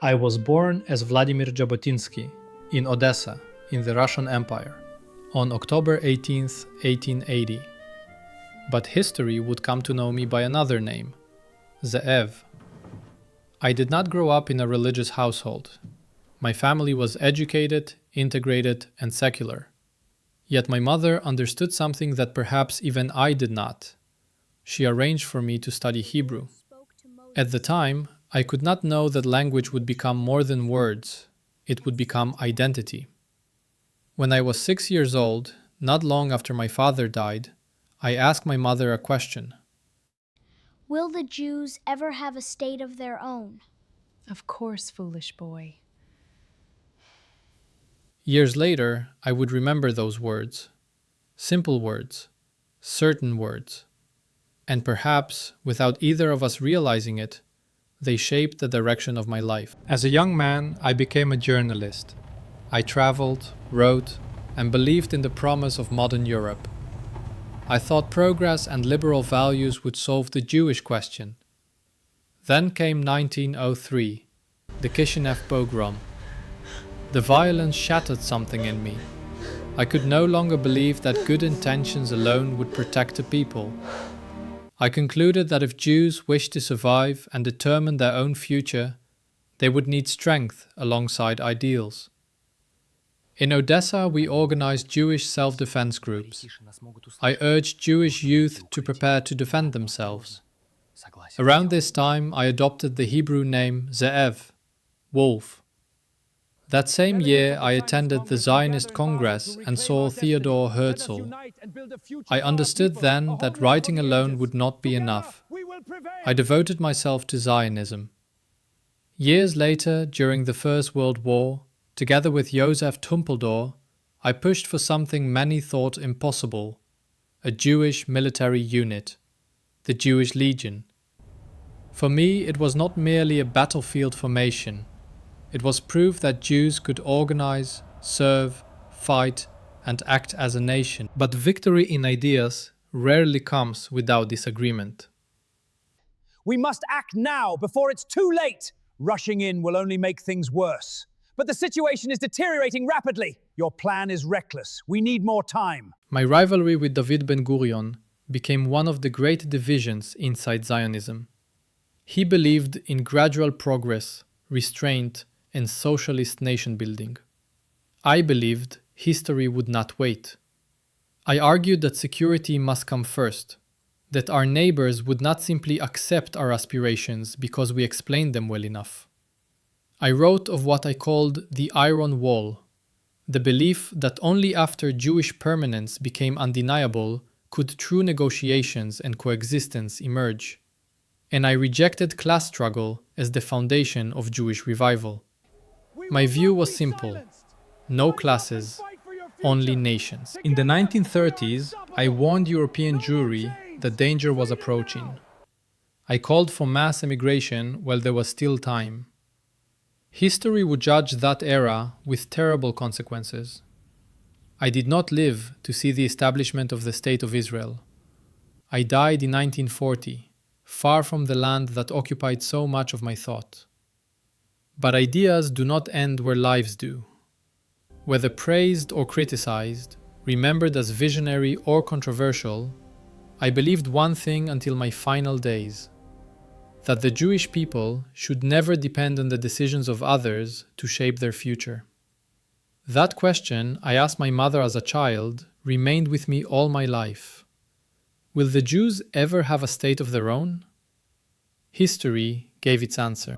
I was born as Vladimir Jabotinsky in Odessa, in the Russian Empire, on October 18, 1880. But history would come to know me by another name, Ze'ev. I did not grow up in a religious household. My family was educated, integrated, and secular. Yet my mother understood something that perhaps even I did not. She arranged for me to study Hebrew. At the time, I could not know that language would become more than words. It would become identity. When I was 6 years old, not long after my father died, I asked my mother a question. Will the Jews ever have a state of their own? Of course, foolish boy. Years later, I would remember those words. Simple words, certain words. And perhaps, without either of us realizing it, they shaped the direction of my life. As a young man, I became a journalist. I traveled, wrote, and believed in the promise of modern Europe. I thought progress and liberal values would solve the Jewish question. Then came 1903, the Kishinev Pogrom. The violence shattered something in me. I could no longer believe that good intentions alone would protect a people. I concluded that if Jews wished to survive and determine their own future, they would need strength alongside ideals. In Odessa, we organized Jewish self-defense groups. I urged Jewish youth to prepare to defend themselves. Around this time, I adopted the Hebrew name Ze'ev, wolf. That same year, I attended the Zionist Congress and saw Theodor Herzl. I understood then that writing alone would not be enough. I devoted myself to Zionism. Years later, during the First World War, together with Josef Trumpeldor, I pushed for something many thought impossible, a Jewish military unit, the Jewish Legion. For me, it was not merely a battlefield formation. It was proof that Jews could organize, serve, fight, and act as a nation. But victory in ideas rarely comes without disagreement. We must act now, before it's too late! Rushing in will only make things worse. But the situation is deteriorating rapidly. Your plan is reckless. We need more time. My rivalry with David Ben-Gurion became one of the great divisions inside Zionism. He believed in gradual progress, restraint, and socialist nation-building. I believed history would not wait. I argued that security must come first, that our neighbors would not simply accept our aspirations because we explained them well enough. I wrote of what I called the Iron Wall, the belief that only after Jewish permanence became undeniable could true negotiations and coexistence emerge. And I rejected class struggle as the foundation of Jewish revival. My view was simple: no classes, only nations. In the 1930s, I warned European Jewry that danger was approaching. I called for mass emigration while there was still time. History would judge that era with terrible consequences. I did not live to see the establishment of the State of Israel. I died in 1940, far from the land that occupied so much of my thought. But ideas do not end where lives do. Whether praised or criticized, remembered as visionary or controversial, I believed one thing until my final days: that the Jewish people should never depend on the decisions of others to shape their future. That question I asked my mother as a child remained with me all my life. Will the Jews ever have a state of their own? History gave its answer.